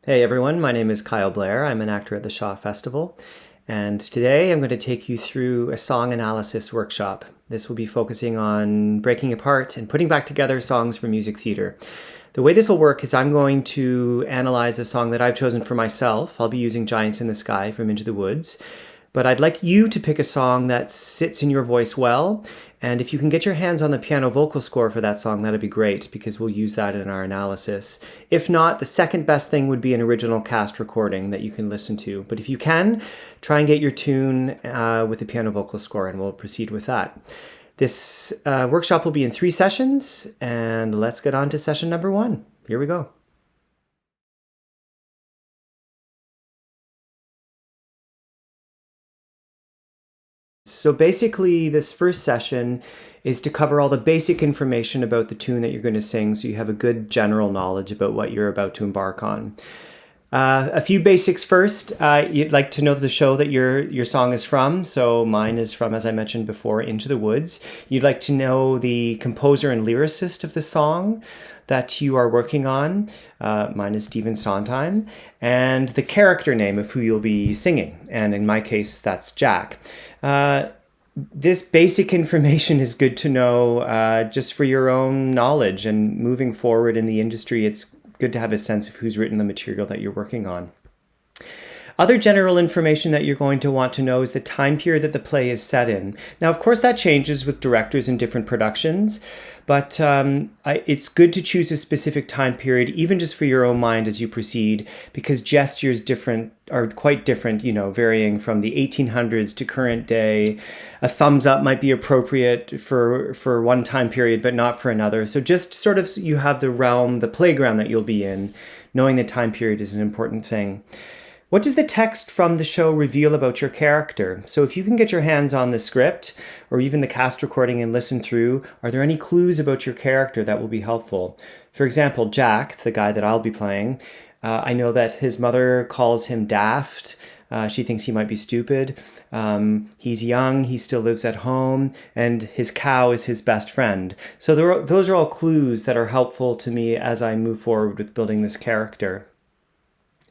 Hey everyone, my name is Kyle Blair. I'm an actor at the Shaw Festival, and today I'm going to take you through a song analysis workshop. This will be focusing on breaking apart and putting back together songs for music theater. The way this will work is I'm going to analyze a song that I've chosen for myself. I'll be using Giants in the Sky from Into the Woods. But I'd like you to pick a song that sits in your voice well, and if you can get your hands on the piano vocal score for that song, that'd be great, because we'll use that in our analysis. If not, the second best thing would be an original cast recording that you can listen to. But if you can, try and get your tune with the piano vocal score, and we'll proceed with that. This workshop will be in 3 sessions, and let's get on to session number 1. Here we go. So basically, this first session is to cover all the basic information about the tune that you're going to sing, so you have a good general knowledge about what you're about to embark on. A few basics first. You'd like to know the show that your song is from. So mine is from, as I mentioned before, Into the Woods. You'd like to know the composer and lyricist of the song that you are working on. Mine is Stephen Sondheim. And the character name of who you'll be singing. And in my case, that's Jack. This basic information is good to know just for your own knowledge, and moving forward in the industry, it's good to have a sense of who's written the material that you're working on. Other general information that you're going to want to know is the time period that the play is set in. Now, of course, that changes with directors in different productions, but it's good to choose a specific time period, even just for your own mind as you proceed, because gestures are quite different, varying from the 1800s to current day. A thumbs up might be appropriate for one time period, but not for another. So just sort of you have the playground that you'll be in. Knowing the time period is an important thing. What does the text from the show reveal about your character? So if you can get your hands on the script or even the cast recording and listen through, are there any clues about your character that will be helpful? For example, Jack, the guy that I'll be playing, I know that his mother calls him daft. She thinks he might be stupid. He's young, he still lives at home, and his cow is his best friend. So those are all clues that are helpful to me as I move forward with building this character.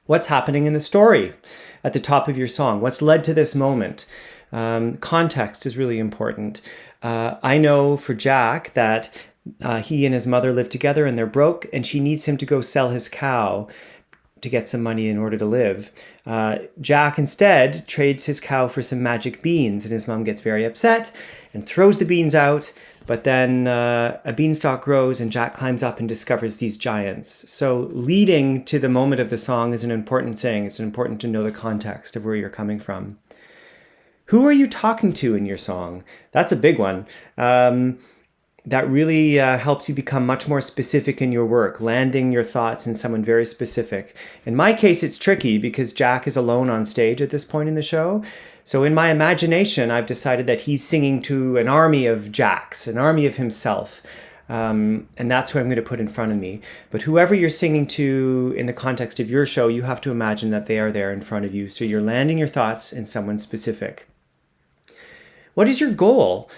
What's happening in the story at the top of your song? What's led to this moment? Context is really important. I know for Jack that he and his mother live together and they're broke, and she needs him to go sell his cow to get some money in order to live. Jack instead trades his cow for some magic beans, and his mom gets very upset and throws the beans out. But then a beanstalk grows and Jack climbs up and discovers these giants. So leading to the moment of the song is an important thing. It's important to know the context of where you're coming from. Who are you talking to in your song? That's a big one. That really helps you become much more specific in your work, landing your thoughts in someone very specific. In my case, it's tricky because Jack is alone on stage at this point in the show. So in my imagination, I've decided that he's singing to an army of Jacks, an army of himself. And that's who I'm going to put in front of me. But whoever you're singing to in the context of your show, you have to imagine that they are there in front of you. So you're landing your thoughts in someone specific. What is your goal?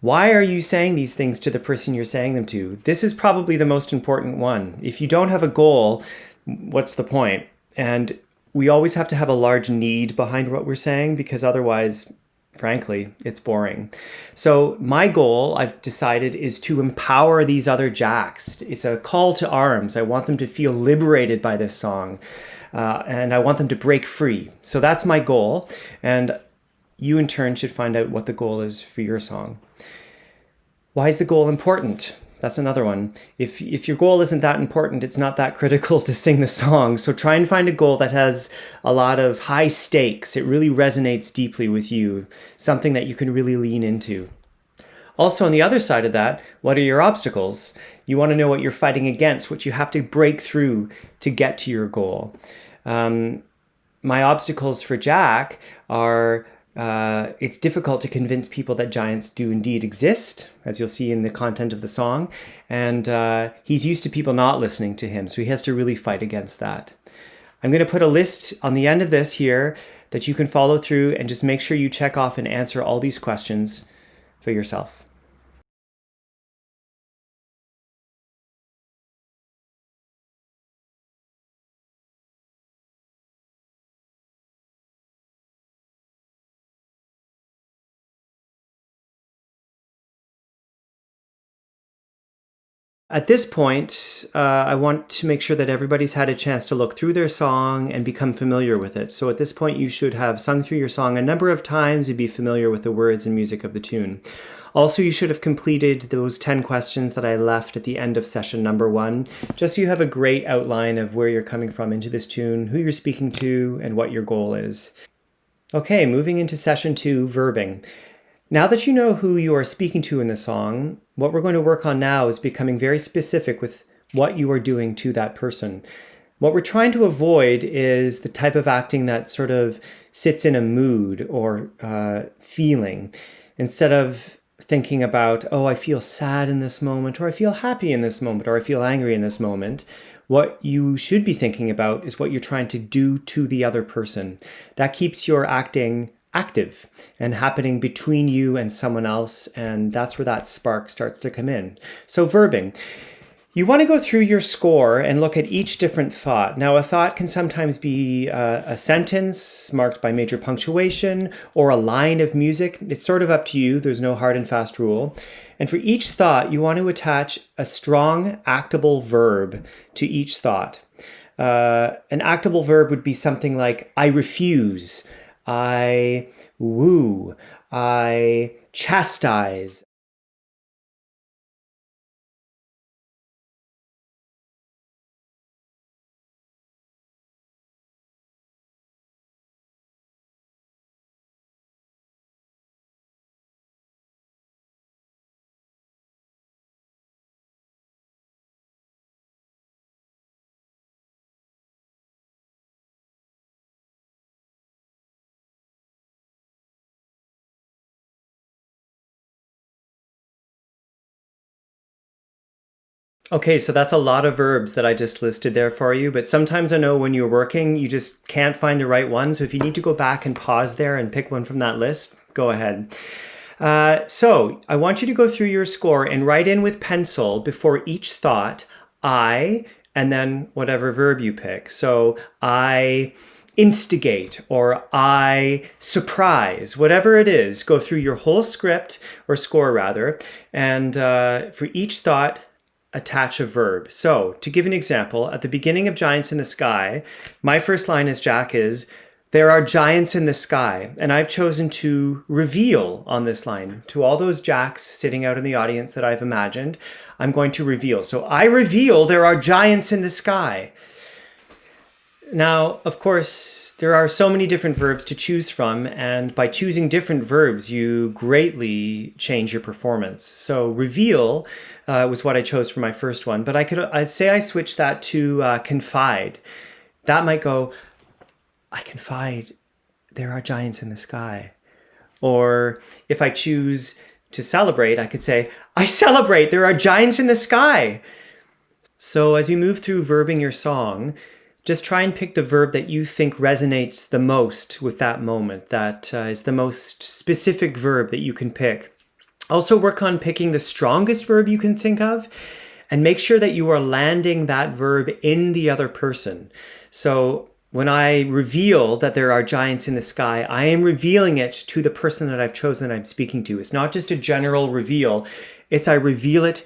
Why are you saying these things to the person you're saying them to? This is probably the most important one. If you don't have a goal, what's the point? And we always have to have a large need behind what we're saying, because otherwise, frankly, it's boring. So my goal, I've decided, is to empower these other Jacks. It's a call to arms. I want them to feel liberated by this song, and I want them to break free. So that's my goal, and you in turn should find out what the goal is for your song. Why is the goal important? That's another one. If your goal isn't that important, it's not that critical to sing the song. So try and find a goal that has a lot of high stakes. It really resonates deeply with you, something that you can really lean into. Also, on the other side of that, what are your obstacles? You want to know what you're fighting against, what you have to break through to get to your goal. My obstacles for Jack are it's difficult to convince people that giants do indeed exist, as you'll see in the content of the song. And he's used to people not listening to him, so he has to really fight against that. I'm going to put a list on the end of this here that you can follow through, and just make sure you check off and answer all these questions for yourself. At this point, I want to make sure that everybody's had a chance to look through their song and become familiar with it. So at this point, you should have sung through your song a number of times and be familiar with the words and music of the tune. Also, you should have completed those 10 questions that I left at the end of session number 1, just so you have a great outline of where you're coming from into this tune, who you're speaking to, and what your goal is. Okay, moving into session 2, verbing. Now that you know who you are speaking to in the song, what we're going to work on now is becoming very specific with what you are doing to that person. What we're trying to avoid is the type of acting that sort of sits in a mood or feeling. Instead of thinking about, oh, I feel sad in this moment, or I feel happy in this moment, or I feel angry in this moment, what you should be thinking about is what you're trying to do to the other person. That keeps your acting active and happening between you and someone else, and that's where that spark starts to come in. So verbing. You want to go through your score and look at each different thought. Now, a thought can sometimes be a sentence marked by major punctuation or a line of music. It's sort of up to you. There's no hard and fast rule. And for each thought, you want to attach a strong, actable verb to each thought. An actable verb would be something like, I refuse, I woo, I chastise. Okay, so that's a lot of verbs that I just listed there for you, but sometimes I know when you're working, you just can't find the right one. So if you need to go back and pause there and pick one from that list, go ahead. So I want you to go through your score and write in with pencil before each thought, I, and then whatever verb you pick. So I instigate or I surprise, whatever it is, go through your whole script or score rather, and for each thought, attach a verb. So to give an example, at the beginning of Giants in the Sky, my first line as Jack is, there are giants in the sky. And I've chosen to reveal on this line to all those Jacks sitting out in the audience that I've imagined. I'm going to reveal. So I reveal there are giants in the sky. Now, of course, there are so many different verbs to choose from, and by choosing different verbs, you greatly change your performance. So reveal was what I chose for my first one, but I'd say I switched that to confide. That might go, I confide there are giants in the sky. Or if I choose to celebrate, I could say, I celebrate there are giants in the sky. So as you move through verbing your song, just try and pick the verb that you think resonates the most with that moment, that is the most specific verb that you can pick. Also work on picking the strongest verb you can think of and make sure that you are landing that verb in the other person. So when I reveal that there are giants in the sky, I am revealing it to the person that I've chosen that I'm speaking to. It's not just a general reveal, it's I reveal it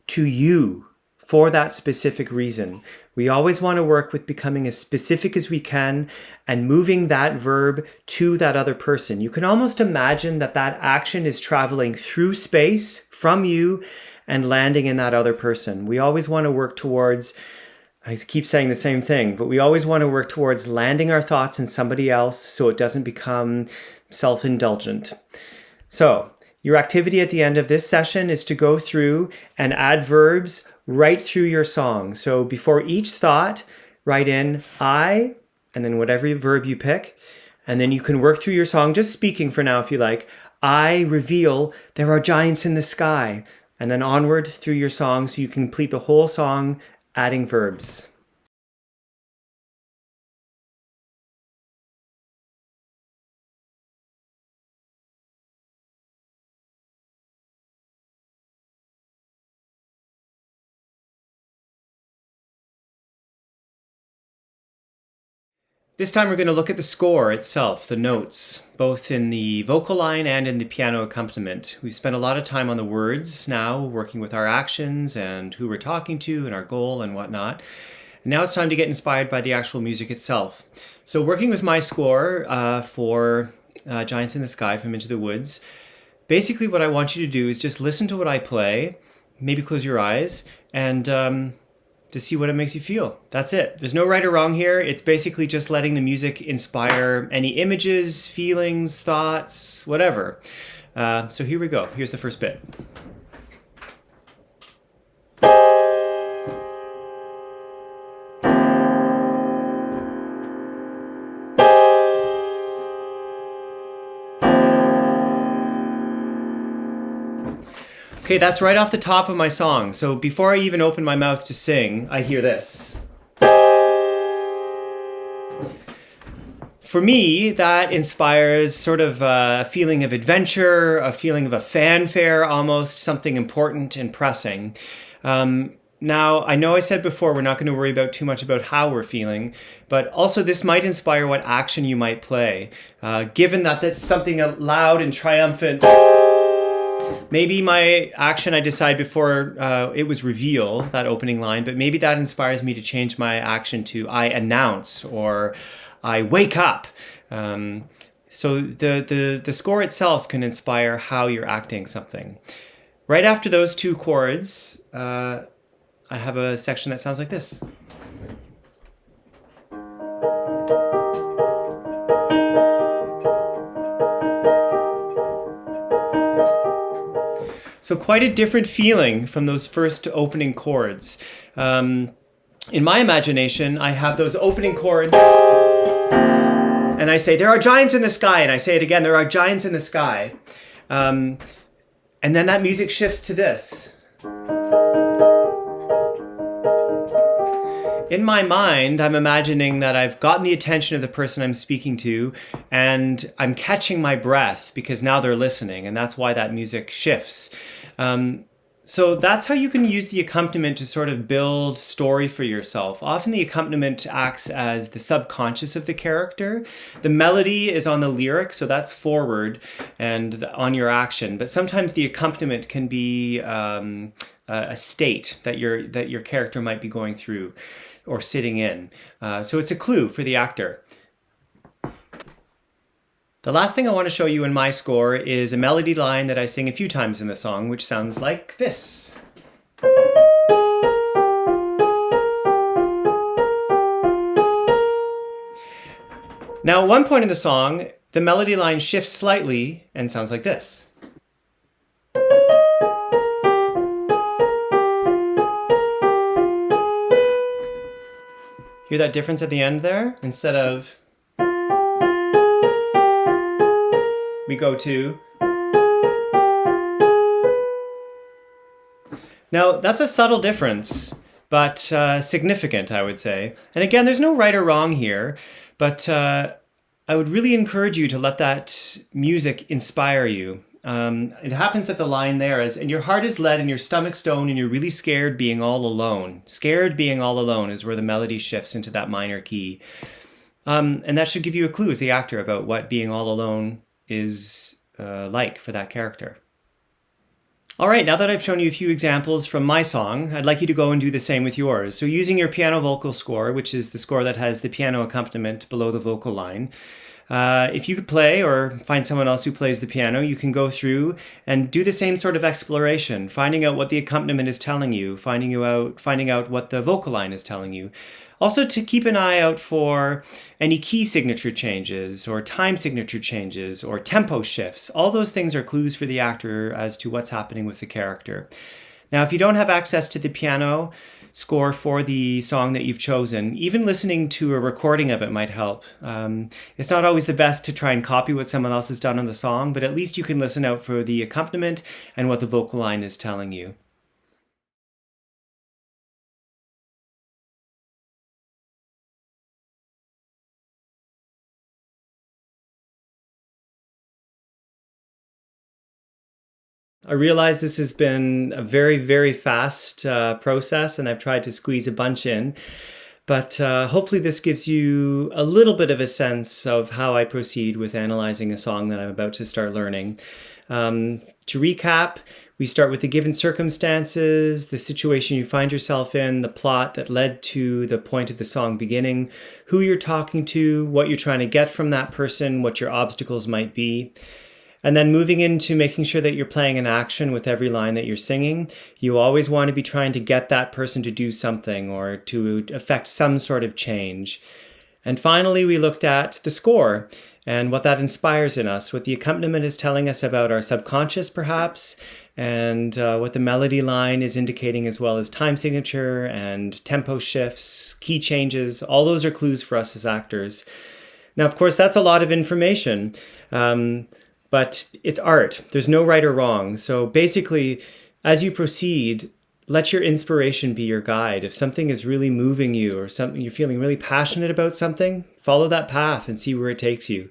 to you for that specific reason. We always want to work with becoming as specific as we can and moving that verb to that other person. You can almost imagine that that action is traveling through space from you and landing in that other person. We always want to work towards, I keep saying the same thing, but we always want to work towards landing our thoughts in somebody else so it doesn't become self-indulgent. So your activity at the end of this session is to go through and add verbs right through your song. So before each thought, write in I, and then whatever verb you pick. And then you can work through your song, just speaking for now if you like. I reveal there are giants in the sky. And then onward through your song so you can complete the whole song adding verbs. This time we're going to look at the score itself, the notes, both in the vocal line and in the piano accompaniment. We've spent a lot of time on the words now, working with our actions and who we're talking to and our goal and whatnot. And now it's time to get inspired by the actual music itself. So working with my score for Giants in the Sky from Into the Woods, basically what I want you to do is just listen to what I play, maybe close your eyes, and to see what it makes you feel. That's it. There's no right or wrong here. It's basically just letting the music inspire any images, feelings, thoughts, whatever. So here we go. Here's the first bit. Okay, that's right off the top of my song. So before I even open my mouth to sing, I hear this. For me, that inspires sort of a feeling of adventure, a feeling of a fanfare almost, something important and pressing. Now, I know I said before we're not going to worry about too much about how we're feeling, but also this might inspire what action you might play. Given that that's something loud and triumphant, maybe my action I decide before it was reveal, that opening line, but maybe that inspires me to change my action to I announce or I wake up. So the score itself can inspire how you're acting something. Right after those two chords, I have a section that sounds like this. So quite a different feeling from those first opening chords. In my imagination, I have those opening chords and I say, there are giants in the sky. And I say it again, there are giants in the sky. And then that music shifts to this. In my mind, I'm imagining that I've gotten the attention of the person I'm speaking to and I'm catching my breath because now they're listening, and that's why that music shifts. So that's how you can use the accompaniment to sort of build story for yourself. Often the accompaniment acts as the subconscious of the character. The melody is on the lyric, so that's forward and on your action. But sometimes the accompaniment can be a state that your character might be going through or sitting in. So it's a clue for the actor. The last thing I want to show you in my score is a melody line that I sing a few times in the song, which sounds like this. Now, at one point in the song, the melody line shifts slightly and sounds like this. Hear that difference at the end there? Instead of we go to. Now, that's a subtle difference, but significant, I would say. And again, there's no right or wrong here, but I would really encourage you to let that music inspire you. It happens that the line there is, and your heart is lead and your stomach stone and you're really scared being all alone. Scared being all alone is where the melody shifts into that minor key. And that should give you a clue as the actor about what being all alone is like for that character. All right, now that I've shown you a few examples from my song, I'd like you to go and do the same with yours. So using your piano vocal score, which is the score that has the piano accompaniment below the vocal line, if you could play or find someone else who plays the piano, you can go through and do the same sort of exploration, finding out what the accompaniment is telling you, finding out what the vocal line is telling you. Also to keep an eye out for any key signature changes or time signature changes or tempo shifts. All those things are clues for the actor as to what's happening with the character. Now, if you don't have access to the piano score for the song that you've chosen, even listening to a recording of it might help. It's not always the best to try and copy what someone else has done on the song, but at least you can listen out for the accompaniment and what the vocal line is telling you. I realize this has been a very, very fast process and I've tried to squeeze a bunch in. But hopefully this gives you a little bit of a sense of how I proceed with analyzing a song that I'm about to start learning. To recap, we start with the given circumstances, the situation you find yourself in, the plot that led to the point of the song beginning, who you're talking to, what you're trying to get from that person, what your obstacles might be. And then moving into making sure that you're playing an action with every line that you're singing. You always want to be trying to get that person to do something or to affect some sort of change. And finally, we looked at the score and what that inspires in us, what the accompaniment is telling us about our subconscious perhaps, and what the melody line is indicating, as well as time signature and tempo shifts, key changes. All those are clues for us as actors. Now, of course, that's a lot of information. But it's art. There's no right or wrong. So basically, as you proceed, let your inspiration be your guide. If something is really moving you or something you're feeling really passionate about something, follow that path and see where it takes you.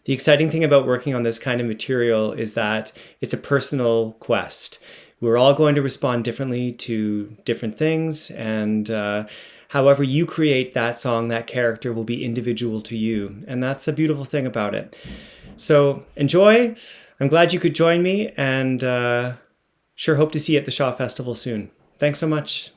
The exciting thing about working on this kind of material is that it's a personal quest. We're all going to respond differently to different things, and however you create that song, that character will be individual to you. And that's a beautiful thing about it. So enjoy. I'm glad you could join me, and sure hope to see you at the Shaw Festival soon. Thanks so much.